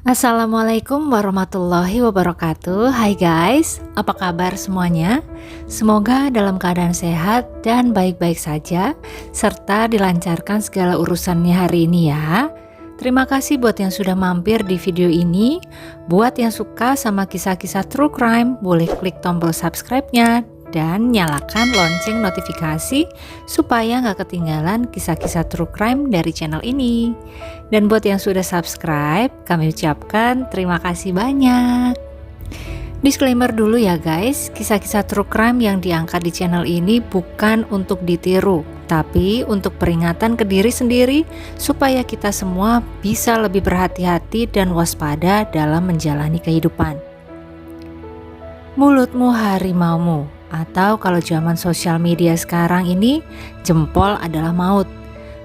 Assalamualaikum warahmatullahi wabarakatuh. Hai guys, apa kabar semuanya? Semoga dalam keadaan sehat dan baik-baik saja, serta dilancarkan segala urusannya hari ini ya. Terima kasih buat yang sudah mampir di video ini. Buat yang suka sama kisah-kisah true crime, boleh klik tombol subscribe-nya dan nyalakan lonceng notifikasi supaya nggak ketinggalan kisah-kisah true crime dari channel ini. Dan buat yang sudah subscribe, kami ucapkan terima kasih banyak. Disclaimer dulu ya guys, kisah-kisah true crime yang diangkat di channel ini bukan untuk ditiru, tapi untuk peringatan ke diri sendiri supaya kita semua bisa lebih berhati-hati dan waspada dalam menjalani kehidupan. Mulutmu harimaumu, atau kalau zaman sosial media sekarang ini, jempol adalah maut.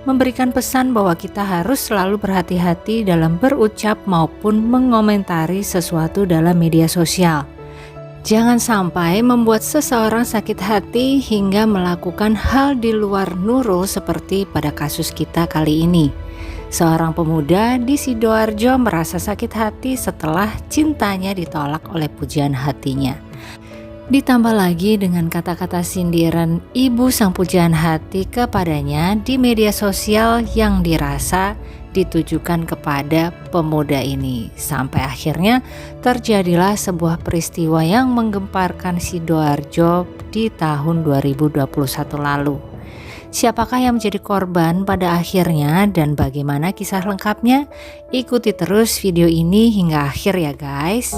Memberikan pesan bahwa kita harus selalu berhati-hati dalam berucap maupun mengomentari sesuatu dalam media sosial. Jangan sampai membuat seseorang sakit hati hingga melakukan hal di luar nurul seperti pada kasus kita kali ini. Seorang pemuda di Sidoarjo merasa sakit hati setelah cintanya ditolak oleh pujian hatinya. Ditambah lagi dengan kata-kata sindiran ibu sang pujaan hati kepadanya di media sosial yang dirasa ditujukan kepada pemuda ini. Sampai akhirnya terjadilah sebuah peristiwa yang menggemparkan Sidoarjo di tahun 2021 lalu. Siapakah yang menjadi korban pada akhirnya dan bagaimana kisah lengkapnya? Ikuti terus video ini hingga akhir ya guys.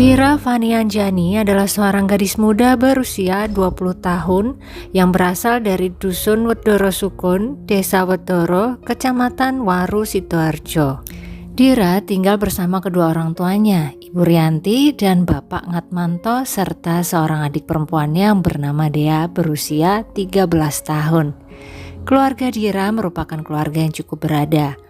Dira Vanianjani adalah seorang gadis muda berusia 20 tahun yang berasal dari Dusun Wedoro Sukun, Desa Wedoro, Kecamatan Waru, Sidoarjo. Dira tinggal bersama kedua orang tuanya, Ibu Rianti dan Bapak Ngatmanto, serta seorang adik perempuannya yang bernama Dea berusia 13 tahun. Keluarga Dira merupakan keluarga yang cukup berada.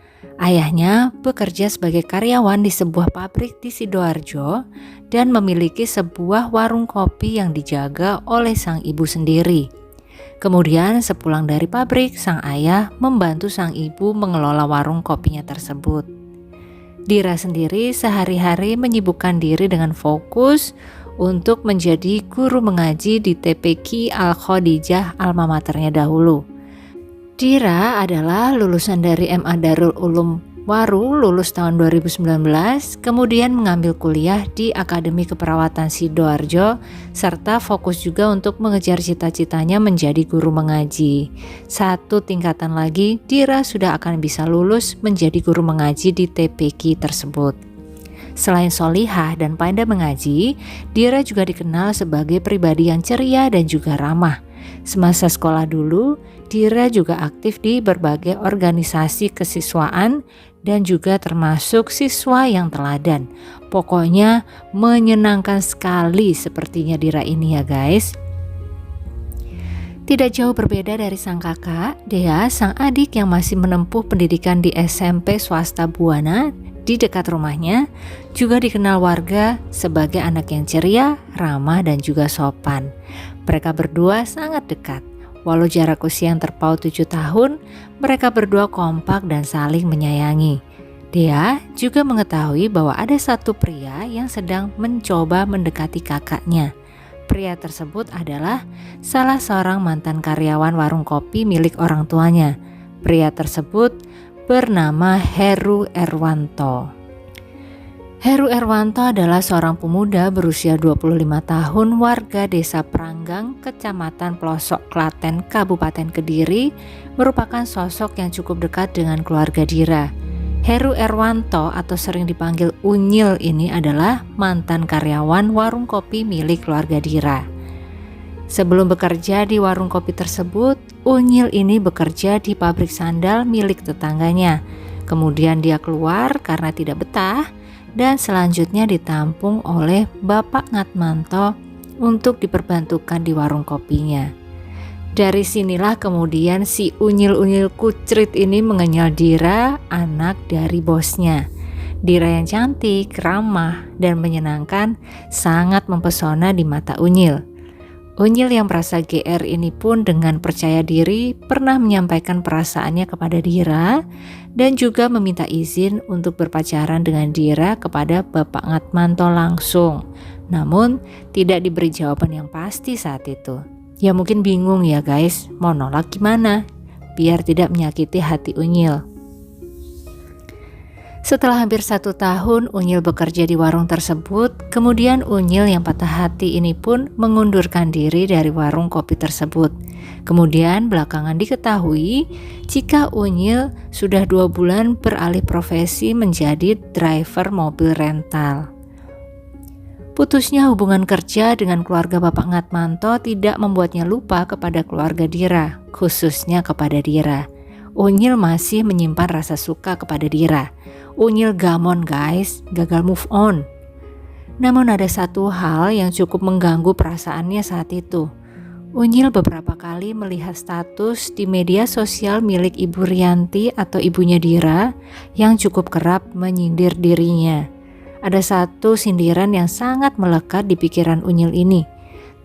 Ayahnya bekerja sebagai karyawan di sebuah pabrik di Sidoarjo dan memiliki sebuah warung kopi yang dijaga oleh sang ibu sendiri. Kemudian sepulang dari pabrik, sang ayah membantu sang ibu mengelola warung kopinya tersebut. Dira sendiri sehari-hari menyibukkan diri dengan fokus untuk menjadi guru mengaji di TPQ Al-Khadijah alma maternya dahulu. Dira adalah lulusan dari MA Darul Ulum Waru, lulus tahun 2019, kemudian mengambil kuliah di Akademi Keperawatan Sidoarjo, serta fokus juga untuk mengejar cita-citanya menjadi guru mengaji. Satu tingkatan lagi, Dira sudah akan bisa lulus menjadi guru mengaji di TPQ tersebut. Selain solihah dan pandai mengaji, Dira juga dikenal sebagai pribadi yang ceria dan juga ramah. Semasa sekolah dulu, Dira juga aktif di berbagai organisasi kesiswaan dan juga termasuk siswa yang teladan. Pokoknya menyenangkan sekali sepertinya Dira ini ya guys. Tidak jauh berbeda dari sang kakak, Dea, sang adik yang masih menempuh pendidikan di SMP swasta Buana di dekat rumahnya, juga dikenal warga sebagai anak yang ceria, ramah dan juga sopan. Mereka berdua sangat dekat. Walau jarak usia yang terpaut 7 tahun, mereka berdua kompak dan saling menyayangi. Dea juga mengetahui bahwa ada satu pria yang sedang mencoba mendekati kakaknya. Pria tersebut adalah salah seorang mantan karyawan warung kopi milik orang tuanya. Pria tersebut bernama Heru Erwanto. Heru Erwanto adalah seorang pemuda berusia 25 tahun warga Desa Pranggang, Kecamatan Pelosok Klaten, Kabupaten Kediri, merupakan sosok yang cukup dekat dengan keluarga Dira. Heru Erwanto atau sering dipanggil Unyil ini adalah mantan karyawan warung kopi milik keluarga Dira. Sebelum bekerja di warung kopi tersebut, Unyil ini bekerja di pabrik sandal milik tetangganya. Kemudian dia keluar karena tidak betah dan selanjutnya ditampung oleh Bapak Ngatmanto untuk diperbantukan di warung kopinya. Dari sinilah kemudian si unyil-unyil kucrit ini mengenyal Dira, anak dari bosnya. Dira yang cantik, ramah, dan menyenangkan sangat mempesona di mata Unyil. Unyil yang merasa GR ini pun dengan percaya diri pernah menyampaikan perasaannya kepada Dira dan juga meminta izin untuk berpacaran dengan Dira kepada Bapak Ngatmanto langsung. Namun tidak diberi jawaban yang pasti saat itu. Ya mungkin bingung ya guys, mau nolak gimana biar tidak menyakiti hati Unyil. Setelah hampir 1 tahun Unyil bekerja di warung tersebut, kemudian Unyil yang patah hati ini pun mengundurkan diri dari warung kopi tersebut. Kemudian belakangan diketahui jika Unyil sudah 2 bulan beralih profesi menjadi driver mobil rental. Putusnya hubungan kerja dengan keluarga Bapak Ngatmanto tidak membuatnya lupa kepada keluarga Dira, khususnya kepada Dira. Unyil masih menyimpan rasa suka kepada Dira. Unyil gamon guys, gagal move on. Namun ada satu hal yang cukup mengganggu perasaannya saat itu. Unyil beberapa kali melihat status di media sosial milik Ibu Rianti atau ibunya Dira yang cukup kerap menyindir dirinya. Ada satu sindiran yang sangat melekat di pikiran Unyil ini.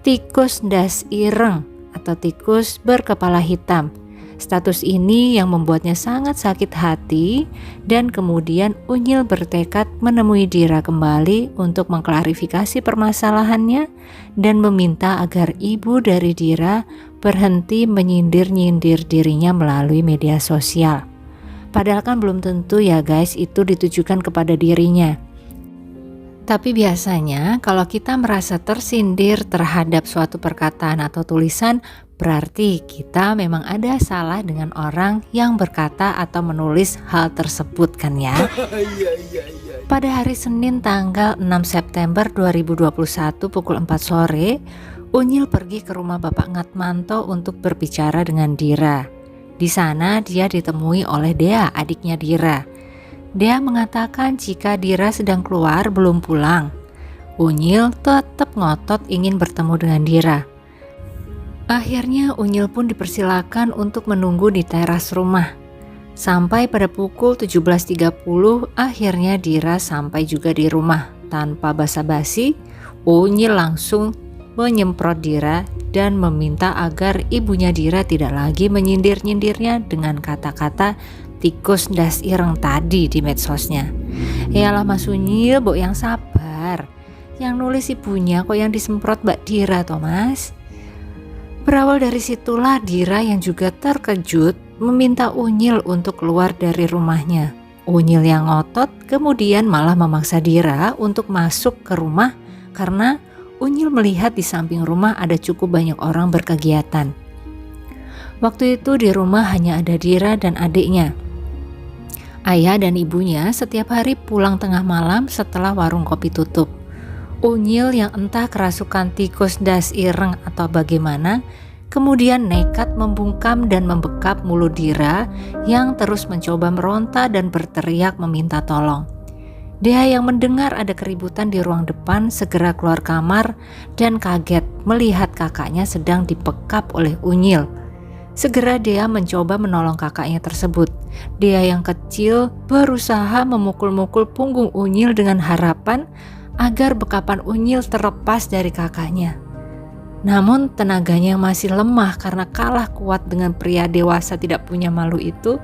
Tikus ndas ireng atau tikus berkepala hitam. Status ini yang membuatnya sangat sakit hati dan kemudian Unyil bertekad menemui Dira kembali untuk mengklarifikasi permasalahannya dan meminta agar ibu dari Dira berhenti menyindir-nyindir dirinya melalui media sosial. Padahal kan belum tentu ya guys itu ditujukan kepada dirinya. Tapi biasanya kalau kita merasa tersindir terhadap suatu perkataan atau tulisan, berarti kita memang ada salah dengan orang yang berkata atau menulis hal tersebut kan ya. Pada hari Senin tanggal 6 September 2021 pukul 4 sore, Unyil pergi ke rumah Bapak Ngatmanto untuk berbicara dengan Dira. Di sana dia ditemui oleh Dea, adiknya Dira. Dea mengatakan jika Dira sedang keluar belum pulang. Unyil tetap ngotot ingin bertemu dengan Dira. Akhirnya Unyil pun dipersilakan untuk menunggu di teras rumah. Sampai pada pukul 17.30 akhirnya Dira sampai juga di rumah. Tanpa basa-basi, Unyil langsung menyemprot Dira dan meminta agar ibunya Dira tidak lagi menyindir-nyindirnya dengan kata-kata tikus ndas ireng tadi di medsosnya. Yalah Mas Unyil, Mbok yang sabar. Yang nulis ibunya kok yang disemprot Mbak Dira toh Mas. Berawal dari situlah Dira yang juga terkejut meminta Unyil untuk keluar dari rumahnya. Unyil yang ngotot kemudian malah memaksa Dira untuk masuk ke rumah karena Unyil melihat di samping rumah ada cukup banyak orang berkegiatan. Waktu itu di rumah hanya ada Dira dan adiknya. Ayah dan ibunya setiap hari pulang tengah malam setelah warung kopi tutup. Unyil yang entah kerasukan tikus das ireng atau bagaimana, kemudian nekat membungkam dan membekap mulut Dira yang terus mencoba meronta dan berteriak meminta tolong. Dea yang mendengar ada keributan di ruang depan segera keluar kamar dan kaget melihat kakaknya sedang dibekap oleh Unyil. Segera Dea mencoba menolong kakaknya tersebut. Dea yang kecil berusaha memukul-mukul punggung Unyil dengan harapan agar bekapan Unyil terlepas dari kakaknya. Namun tenaganya yang masih lemah karena kalah kuat dengan pria dewasa tidak punya malu itu.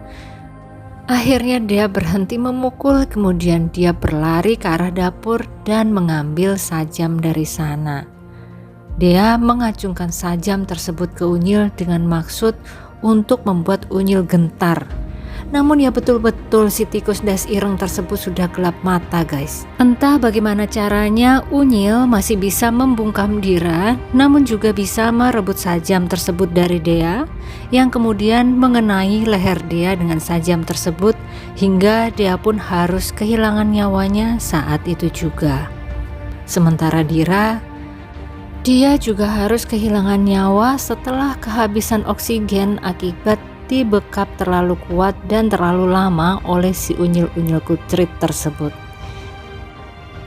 Akhirnya Dea berhenti memukul, kemudian dia berlari ke arah dapur dan mengambil sajam dari sana. Dea mengacungkan sajam tersebut ke Unyil dengan maksud untuk membuat Unyil gentar. Namun ya betul-betul si tikus das ireng tersebut sudah gelap mata guys. Entah bagaimana caranya Unyil masih bisa membungkam Dira, namun juga bisa merebut sajam tersebut dari Dea, yang kemudian mengenai leher Dea dengan sajam tersebut hingga Dea pun harus kehilangan nyawanya saat itu juga. Sementara Dira, dia juga harus kehilangan nyawa setelah kehabisan oksigen akibat dibekap terlalu kuat dan terlalu lama oleh si unyil-unyil kucrit tersebut.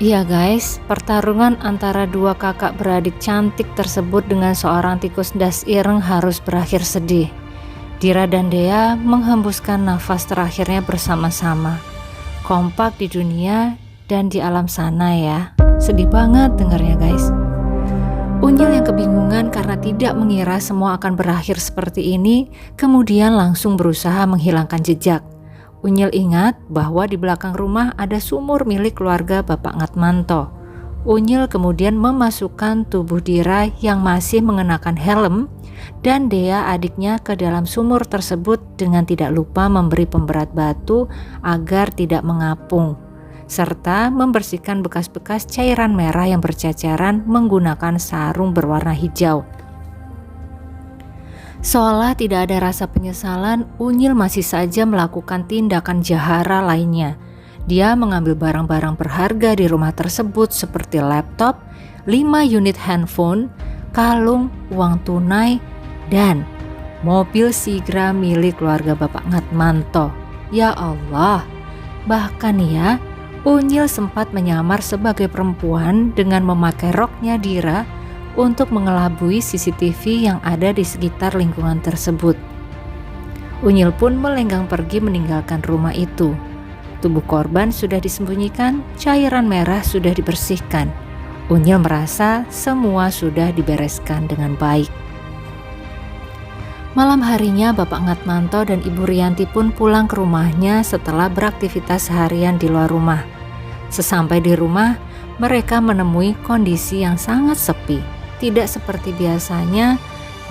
Iya guys, pertarungan antara dua kakak beradik cantik tersebut dengan seorang tikus das ireng harus berakhir sedih. Dira dan Dea menghembuskan nafas terakhirnya bersama-sama. Kompak di dunia dan di alam sana ya. Sedih banget dengarnya guys. Unyil yang kebingungan karena tidak mengira semua akan berakhir seperti ini, kemudian langsung berusaha menghilangkan jejak. Unyil ingat bahwa di belakang rumah ada sumur milik keluarga Bapak Ngatmanto. Unyil kemudian memasukkan tubuh Dira yang masih mengenakan helm dan Dea adiknya ke dalam sumur tersebut dengan tidak lupa memberi pemberat batu agar tidak mengapung, serta membersihkan bekas-bekas cairan merah yang berceceran menggunakan sarung berwarna hijau. Seolah tidak ada rasa penyesalan, Unyil masih saja melakukan tindakan jahara lainnya. Dia mengambil barang-barang berharga di rumah tersebut seperti laptop, 5 unit handphone, kalung, uang tunai, dan mobil Sigra milik keluarga Bapak Ngatmanto. Ya Allah, bahkan ya, Unyil sempat menyamar sebagai perempuan dengan memakai roknya Dira untuk mengelabui CCTV yang ada di sekitar lingkungan tersebut. Unyil pun melenggang pergi meninggalkan rumah itu. Tubuh korban sudah disembunyikan, cairan merah sudah dibersihkan. Unyil merasa semua sudah dibereskan dengan baik. Malam harinya Bapak Ngatmanto dan Ibu Rianti pun pulang ke rumahnya setelah beraktivitas seharian di luar rumah. Sesampai di rumah, mereka menemui kondisi yang sangat sepi, tidak seperti biasanya,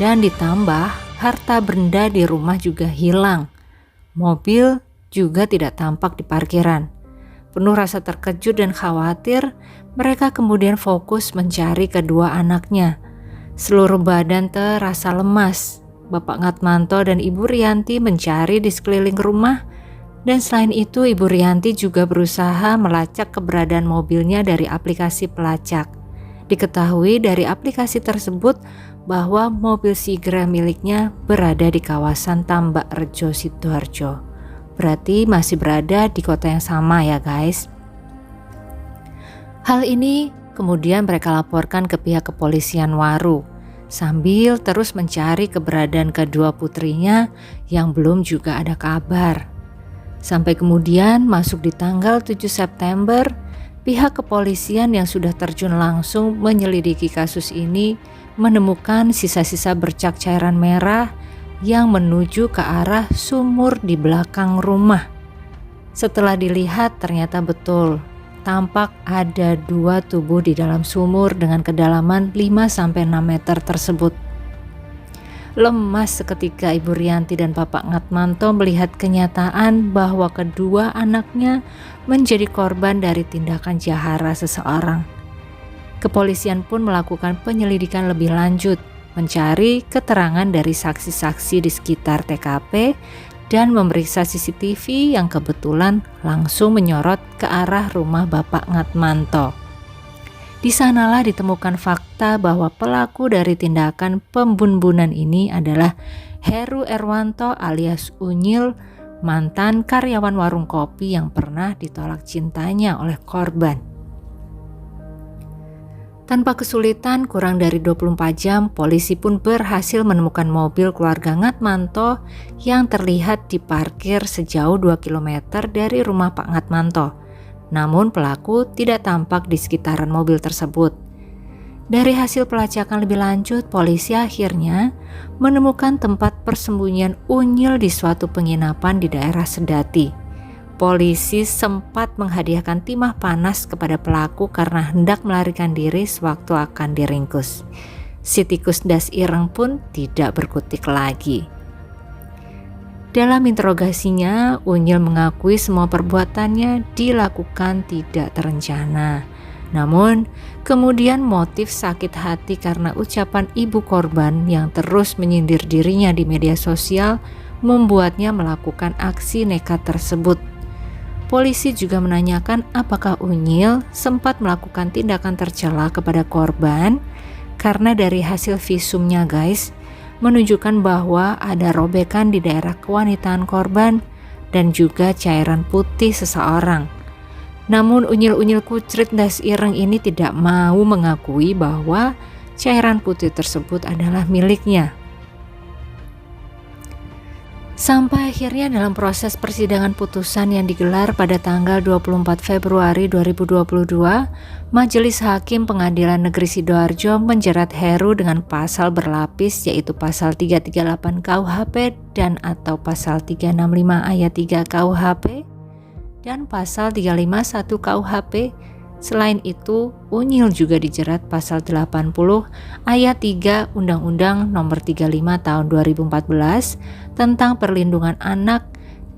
dan ditambah harta benda di rumah juga hilang. Mobil juga tidak tampak di parkiran. Penuh rasa terkejut dan khawatir, mereka kemudian fokus mencari kedua anaknya. Seluruh badan terasa lemas. Bapak Ngatmanto dan Ibu Rianti mencari di sekeliling rumah, dan selain itu Ibu Rianti juga berusaha melacak keberadaan mobilnya dari aplikasi pelacak. Diketahui dari aplikasi tersebut bahwa mobil Sigra miliknya berada di kawasan Tambak Rejo Sidoarjo. Berarti masih berada di kota yang sama ya guys. Hal ini kemudian mereka laporkan ke pihak kepolisian Waru sambil terus mencari keberadaan kedua putrinya yang belum juga ada kabar. Sampai kemudian masuk di tanggal 7 September, pihak kepolisian yang sudah terjun langsung menyelidiki kasus ini menemukan sisa-sisa bercak cairan merah yang menuju ke arah sumur di belakang rumah. Setelah dilihat ternyata betul, tampak ada 2 tubuh di dalam sumur dengan kedalaman 5-6 meter tersebut. Lemas seketika Ibu Rianti dan Bapak Ngatmanto melihat kenyataan bahwa kedua anaknya menjadi korban dari tindakan jahara seseorang. Kepolisian pun melakukan penyelidikan lebih lanjut, mencari keterangan dari saksi-saksi di sekitar TKP dan memeriksa CCTV yang kebetulan langsung menyorot ke arah rumah Bapak Ngatmanto. Di sanalah ditemukan fakta bahwa pelaku dari tindakan pembunuhan ini adalah Heru Erwanto alias Unyil, mantan karyawan warung kopi yang pernah ditolak cintanya oleh korban. Tanpa kesulitan, kurang dari 24 jam, polisi pun berhasil menemukan mobil keluarga Ngatmanto yang terlihat diparkir sejauh 2 km dari rumah Pak Ngatmanto. Namun pelaku tidak tampak di sekitaran mobil tersebut. Dari hasil pelacakan lebih lanjut, polisi akhirnya menemukan tempat persembunyian Unyil di suatu penginapan di daerah Sedati. Polisi sempat menghadiahkan timah panas kepada pelaku karena hendak melarikan diri sewaktu akan diringkus. Si tikus das ireng pun tidak berkutik lagi. Dalam interogasinya, Unyil mengakui semua perbuatannya dilakukan tidak terencana. Namun, kemudian motif sakit hati karena ucapan ibu korban yang terus menyindir dirinya di media sosial membuatnya melakukan aksi nekat tersebut. Polisi juga menanyakan apakah Unyil sempat melakukan tindakan tercela kepada korban, karena dari hasil visumnya guys, menunjukkan bahwa ada robekan di daerah kewanitaan korban dan juga cairan putih seseorang. Namun unyil-unyil kucrit das ireng ini tidak mau mengakui bahwa cairan putih tersebut adalah miliknya. Sampai akhirnya dalam proses persidangan putusan yang digelar pada tanggal 24 Februari 2022, Majelis Hakim Pengadilan Negeri Sidoarjo menjerat Heru dengan pasal berlapis, yaitu pasal 338 KUHP dan atau pasal 365 ayat 3 KUHP dan pasal 351 KUHP. Selain itu, Unyil juga dijerat pasal 80 ayat 3 Undang-Undang Nomor 35 Tahun 2014 tentang perlindungan anak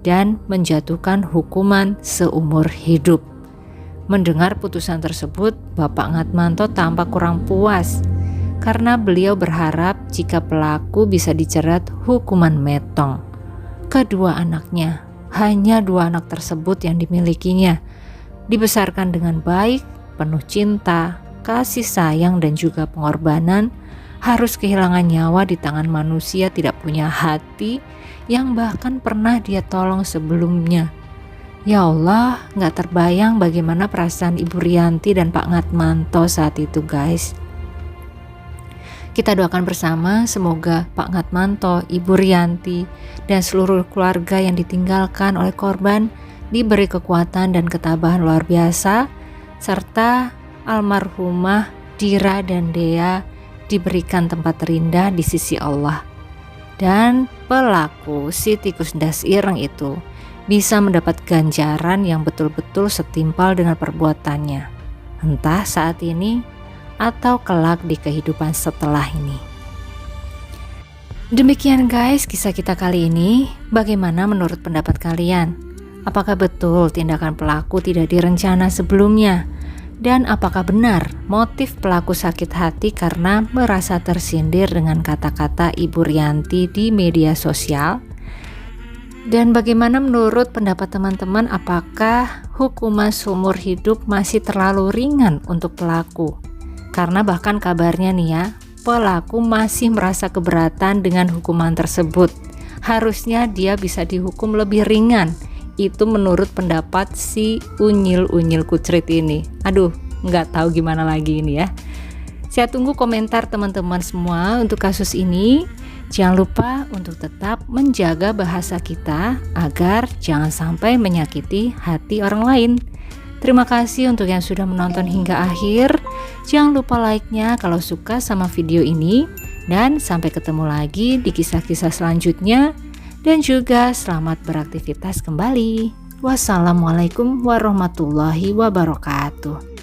dan menjatuhkan hukuman seumur hidup. Mendengar putusan tersebut, Bapak Ngatmanto tampak kurang puas karena beliau berharap jika pelaku bisa dijerat hukuman metong. Kedua anaknya, hanya 2 anak tersebut yang dimilikinya, dibesarkan dengan baik, penuh cinta, kasih sayang dan juga pengorbanan, harus kehilangan nyawa di tangan manusia tidak punya hati yang bahkan pernah dia tolong sebelumnya. Ya Allah, gak terbayang bagaimana perasaan Ibu Rianti dan Pak Ngatmanto saat itu, guys. Kita doakan bersama semoga Pak Ngatmanto, Ibu Rianti, dan seluruh keluarga yang ditinggalkan oleh korban diberi kekuatan dan ketabahan luar biasa, serta almarhumah Dira dan Dea diberikan tempat terindah di sisi Allah. Dan pelaku si tikus das ireng itu bisa mendapat ganjaran yang betul-betul setimpal dengan perbuatannya, entah saat ini atau kelak di kehidupan setelah ini. Demikian guys kisah kita kali ini. Bagaimana menurut pendapat kalian? Apakah betul tindakan pelaku tidak direncana sebelumnya? Dan apakah benar motif pelaku sakit hati karena merasa tersindir dengan kata-kata Ibu Rianti di media sosial? Dan bagaimana menurut pendapat teman-teman, apakah hukuman seumur hidup masih terlalu ringan untuk pelaku? Karena bahkan kabarnya nih ya, pelaku masih merasa keberatan dengan hukuman tersebut. Harusnya dia bisa dihukum lebih ringan. Itu menurut pendapat si unyil-unyil kucrit ini. Aduh, nggak tahu gimana lagi ini ya. Saya tunggu komentar teman-teman semua untuk kasus ini. Jangan lupa untuk tetap menjaga bahasa kita agar jangan sampai menyakiti hati orang lain. Terima kasih untuk yang sudah menonton hingga akhir. Jangan lupa like-nya kalau suka sama video ini. Dan sampai ketemu lagi di kisah-kisah selanjutnya. Dan juga selamat beraktivitas kembali. Wassalamualaikum warahmatullahi wabarakatuh.